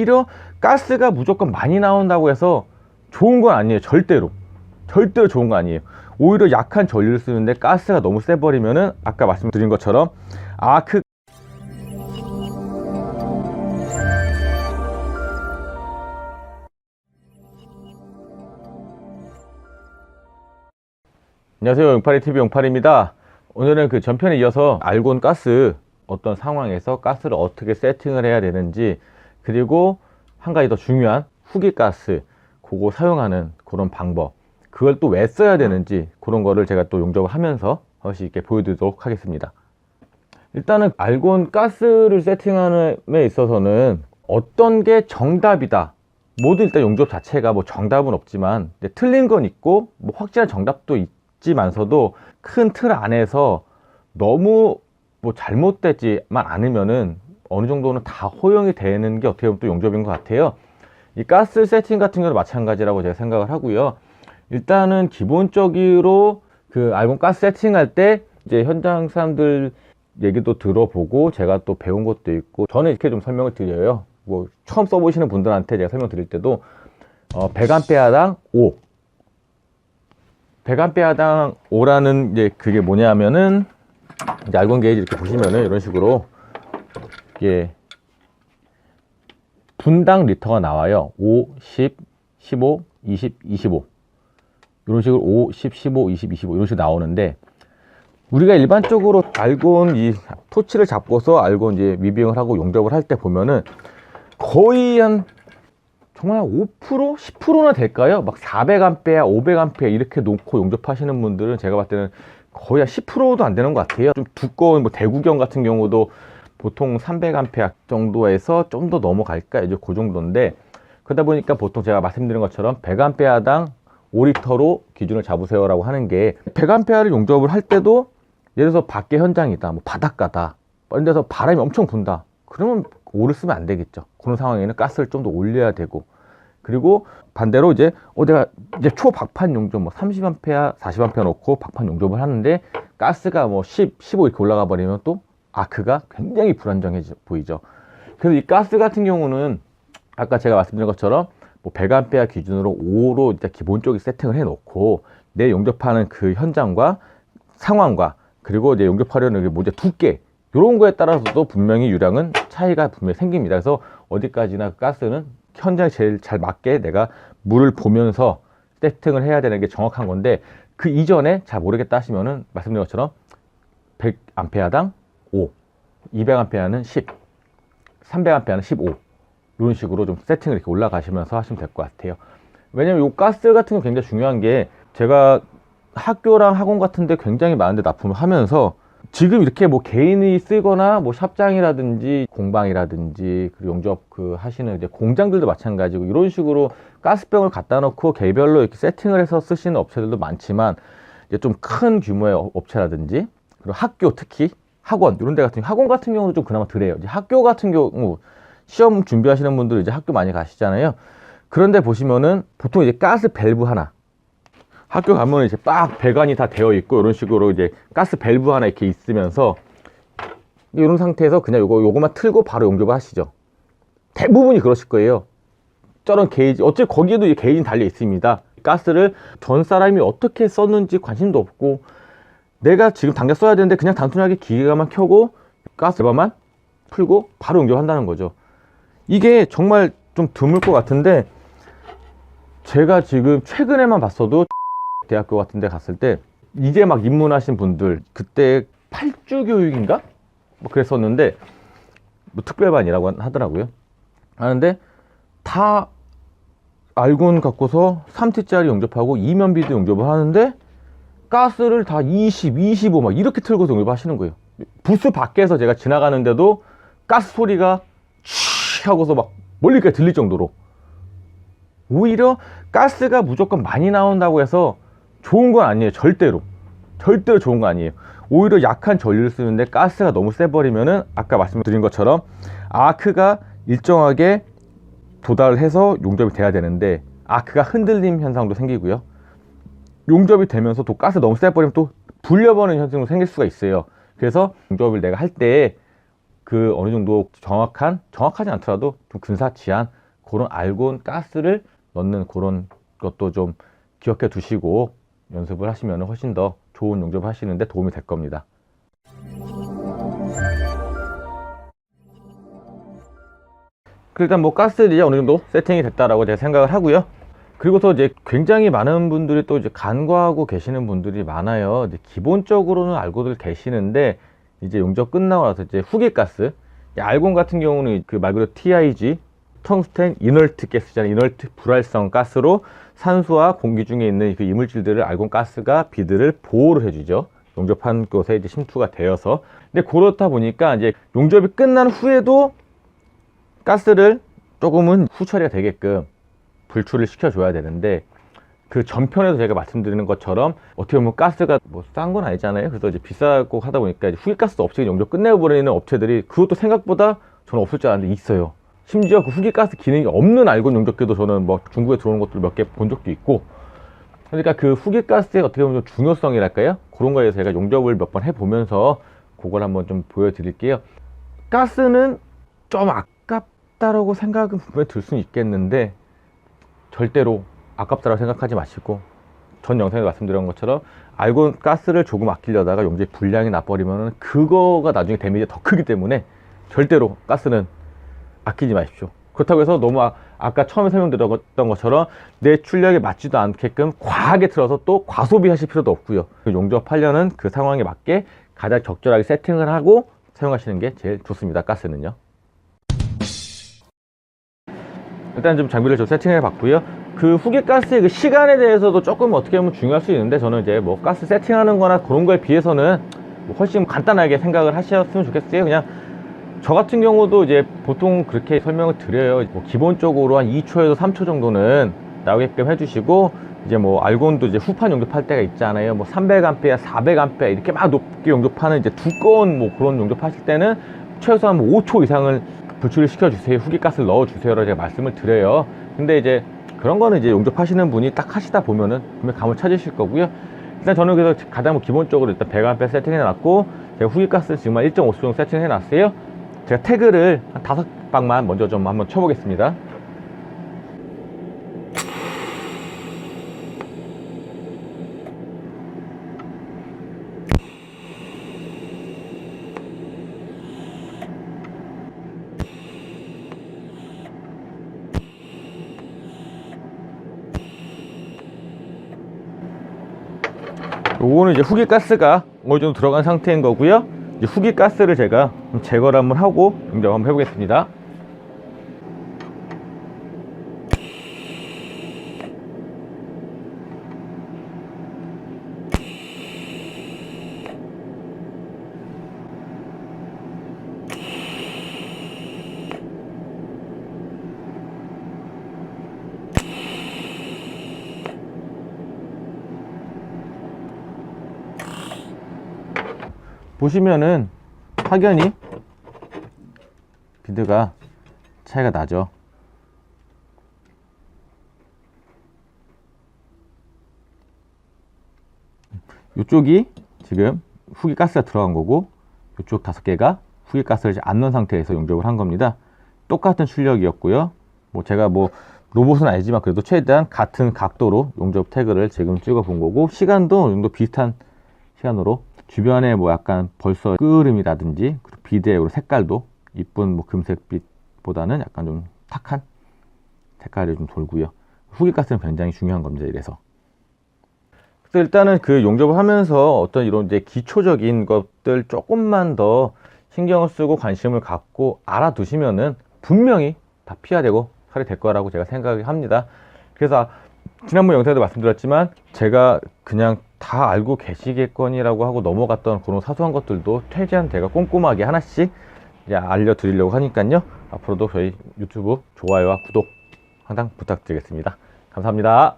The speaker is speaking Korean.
오히려 가스가 무조건 많이 나온다고 해서 좋은 건 아니에요. 절대로 좋은 거 아니에요. 오히려 약한 전류를 쓰는데 가스가 너무 세버리면은 아까 말씀드린 것처럼 아크 안녕하세요, 용팔이TV 용팔입니다. 오늘은 그 전편에 이어서 알곤 가스 어떤 상황에서 가스를 어떻게 세팅을 해야 되는지, 그리고 한 가지 더 중요한 후기가스 그거 사용하는 그런 방법, 그걸 또 왜 써야 되는지 그런 거를 제가 또 용접을 하면서 다시 이렇게 보여드리도록 하겠습니다. 일단은 알곤 가스를 세팅하는 데 있어서는 어떤 게 정답이다, 모두 일단 용접 자체가 뭐 정답은 없지만 틀린 건 있고 뭐 확실한 정답도 있지만서도 큰 틀 안에서 너무 뭐 잘못되지만 않으면은 어느 정도는 다 허용이 되는 게 어떻게 보면 또 용접인 것 같아요. 이 가스 세팅 같은 경우도 마찬가지라고 제가 생각을 하고요. 일단은 기본적으로 그 알곤 가스 세팅할 때 이제 현장 사람들 얘기도 들어보고 제가 또 배운 것도 있고, 저는 이렇게 좀 설명을 드려요. 뭐 처음 써보시는 분들한테 제가 설명 드릴 때도 100A당 5, 100A당 5라는 이제 그게 뭐냐면은 이제 알곤 게이지 이렇게 보시면은 이런 식으로 이게 분당 리터가 나와요. 5, 10, 15, 20, 25 이런 식으로 5, 10, 15, 20, 25 이런 식으로 나오는데, 우리가 일반적으로 알곤 이 토치를 잡고서 알곤 이제 미빙을 하고 용접을 할 때 보면은 거의 한 정말 5%, 10%나 될까요? 막 400A, 500A 이렇게 놓고 용접하시는 분들은 제가 봤을 때는 거의 한 10%도 안 되는 것 같아요. 좀 두꺼운 뭐 대구경 같은 경우도 보통 300A 정도에서 좀 더 넘어갈까 이제 그 정도인데, 그러다 보니까 보통 제가 말씀드린 것처럼 100A당 5리터로 기준을 잡으세요 라고 하는 게, 100A를 용접을 할 때도 예를 들어서 밖에 현장이다, 뭐 바닷가다, 이런 데서 바람이 엄청 분다, 그러면 5를 쓰면 안 되겠죠. 그런 상황에는 가스를 좀 더 올려야 되고, 그리고 반대로 이제 내가 이제 초박판 용접 뭐 30A, 40A 놓고 박판 용접을 하는데 가스가 뭐 10, 15 이렇게 올라가 버리면 또 아크가 굉장히 불안정해 보이죠. 그래서 이 가스 같은 경우는 아까 제가 말씀드린 것처럼 뭐 100A 기준으로 5로 일단 기본적인 세팅을 해 놓고, 내 용접하는 그 현장과 상황과 그리고 이제 용접하려는 모재 두께 이런 거에 따라서도 분명히 유량은 차이가 분명히 생깁니다. 그래서 어디까지나 가스는 현장에 제일 잘 맞게 내가 물을 보면서 세팅을 해야 되는 게 정확한 건데, 그 이전에 잘 모르겠다 하시면은 말씀드린 것처럼 100A당 5, 200A는 10, 300A는 15 이런 식으로 좀 세팅을 이렇게 올라가시면서 하시면 될 것 같아요. 왜냐면 이 가스 같은 거 굉장히 중요한 게, 제가 학교랑 학원 같은 데 굉장히 많은데 납품을 하면서 지금 이렇게 뭐 개인이 쓰거나 뭐 샵장이라든지 공방이라든지 그리고 용접 그 하시는 이제 공장들도 마찬가지고, 이런 식으로 가스병을 갖다 놓고 개별로 이렇게 세팅을 해서 쓰시는 업체들도 많지만, 이제 좀 큰 규모의 업체라든지 그리고 학교, 특히 학원 이런 데 같은, 학원 같은 경우도 좀 그나마 덜해요. 이제 학교 같은 경우 시험 준비하시는 분들 이제 학교 많이 가시잖아요. 그런데 보시면은 보통 이제 가스 밸브 하나, 학교 가면 이제 빡 배관이 다 되어 있고 이런 식으로 이제 가스 밸브 하나 이렇게 있으면서 이런 상태에서 그냥 요거만 틀고 바로 용접을 하시죠. 대부분이 그러실 거예요. 저런 게이지, 어차피 거기에도 이제 게이지는 달려 있습니다. 가스를 전 사람이 어떻게 썼는지 관심도 없고, 내가 지금 당장 써야 되는데 그냥 단순하게 기계만 켜고 가스 밸브만 풀고 바로 용접한다는 거죠. 이게 정말 좀 드물 것 같은데, 제가 지금 최근에만 봤어도 대학교 같은 데 갔을 때 이제 막 입문하신 분들, 그때 8주 교육인가? 뭐 그랬었는데 뭐 특별반이라고 하더라고요. 하는데 다 알곤 갖고서 3T짜리 용접하고 이면비도 용접을 하는데 가스를 다 20, 25 막 이렇게 틀고서 용접을 하시는 거예요. 부스 밖에서 제가 지나가는데도 가스 소리가 치 하고서 막 멀리까지 들릴 정도로. 오히려 가스가 무조건 많이 나온다고 해서 좋은 건 아니에요. 절대로 좋은 거 아니에요. 오히려 약한 전류를 쓰는데 가스가 너무 세버리면은 아까 말씀드린 것처럼 아크가 일정하게 도달을 해서 용접이 돼야 되는데 아크가 흔들림 현상도 생기고요. 용접이 되면서 또 가스 너무 세버리면 또 불려버리는 현상도 생길 수가 있어요. 그래서 용접을 내가 할 때 그 어느 정도 정확하지 않더라도 좀 근사치한 그런 알곤 가스를 넣는 그런 것도 좀 기억해 두시고 연습을 하시면 훨씬 더 좋은 용접을 하시는데 도움이 될 겁니다. 일단 뭐 가스는 이제 어느 정도 세팅이 됐다라고 제가 생각을 하고요. 그리고서 이제 굉장히 많은 분들이 또 이제 간과하고 계시는 분들이 많아요. 이제 기본적으로는 알고들 계시는데 이제 용접 끝나고 나서 이제 후기가스, 알곤 같은 경우는 그 말 그대로 TIG, 텅스텐 이널트 가스잖아요. 이널트 불활성 가스로 산소와 공기 중에 있는 그 이물질들을 알곤 가스가 비드를 보호를 해주죠. 용접한 곳에 이제 침투가 되어서. 근데 그렇다 보니까 이제 용접이 끝난 후에도 가스를 조금은 후처리가 되게끔 불출을 시켜줘야 되는데, 그 전편에도 제가 말씀드리는 것처럼 어떻게 보면 가스가 뭐 싼 건 아니잖아요. 그래서 이제 비싸고 하다 보니까 이제 후기가스도 없이 용접 끝내버리는 업체들이, 그것도 생각보다 저는 없을 줄 알았는데 있어요. 심지어 그 후기가스 기능이 없는 알곤 용접기도 저는 뭐 중국에 들어오는 것들 몇 개 본 적도 있고. 그러니까 그 후기가스의 어떻게 보면 좀 중요성이랄까요? 그런 거에 제가 용접을 몇 번 해보면서 그걸 한번 좀 보여드릴게요. 가스는 좀 아깝다라고 생각은 분명히 들 수는 있겠는데 절대로 아깝다라고 생각하지 마시고, 전 영상에 말씀드린 것처럼 알곤 가스를 조금 아끼려다가 용접이 불량이 나버리면 그거가 나중에 데미지가 더 크기 때문에 절대로 가스는 아끼지 마십시오. 그렇다고 해서 너무 아까 처음에 설명드렸던 것처럼 내 출력에 맞지도 않게끔 과하게 틀어서 또 과소비하실 필요도 없고요. 용접하려는 그 상황에 맞게 가장 적절하게 세팅을 하고 사용하시는 게 제일 좋습니다. 가스는요. 일단 좀 장비를 좀 세팅해 봤고요. 그 후기가스의 그 시간에 대해서도 조금 어떻게 보면 중요할 수 있는데, 저는 이제 뭐 가스 세팅하는 거나 그런 거에 비해서는 뭐 훨씬 간단하게 생각을 하셨으면 좋겠어요. 그냥 저 같은 경우도 이제 보통 그렇게 설명을 드려요. 뭐 기본적으로 한 2초에서 3초 정도는 나오게끔 해주시고, 이제 뭐 알곤도 이제 후판 용접할 때가 있잖아요. 뭐 300A, 400A 이렇게 막 높게 용접하는 이제 두꺼운 뭐 그런 용접하실 때는 최소한 뭐 5초 이상을 불출을 시켜주세요. 후기가스를 넣어주세요라고 제가 말씀을 드려요. 근데 이제 그런 거는 이제 용접하시는 분이 딱 하시다 보면은 분명 감을 찾으실 거고요. 일단 저는 그래서 가장 뭐 기본적으로 일단 100A 세팅해 놨고, 제가 후기가스 지금 한 1.5수 정도 세팅해 놨어요. 제가 태그를 한 5방만 먼저 좀 한번 쳐보겠습니다. 요거는 이제 후기가스가 어느 정도 들어간 상태인 거고요. 이제 후기가스를 제가 제거를 한번 하고 용접 한번 해보겠습니다. 보시면은 확연히 비드가 차이가 나죠. 이쪽이 지금 후기가스가 들어간 거고, 이쪽 5개가 후기가스를 안 넣은 상태에서 용접을 한 겁니다. 똑같은 출력이었고요. 뭐 제가 뭐 로봇은 아니지만 그래도 최대한 같은 각도로 용접 태그를 지금 찍어 본 거고, 시간도 어느 정도 비슷한 시간으로, 주변에 뭐 약간 벌써 끄름이라든지 비드의 색깔도 이쁜 뭐 금색빛보다는 약간 좀 탁한 색깔이 좀 돌고요. 후기가스는 굉장히 중요한 겁니다. 이래서 그래서 일단은 그 용접을 하면서 어떤 이런 이제 기초적인 것들 조금만 더 신경을 쓰고 관심을 갖고 알아두시면은 분명히 다 피하되고 처리될 거라고 제가 생각을 합니다. 그래서 지난번 영상에도 말씀드렸지만 제가 그냥 다 알고 계시겠거니라고 하고 넘어갔던 그런 사소한 것들도 최대한 제가 꼼꼼하게 하나씩 이제 알려드리려고 하니까요. 앞으로도 저희 유튜브 좋아요와 구독 항상 부탁드리겠습니다. 감사합니다.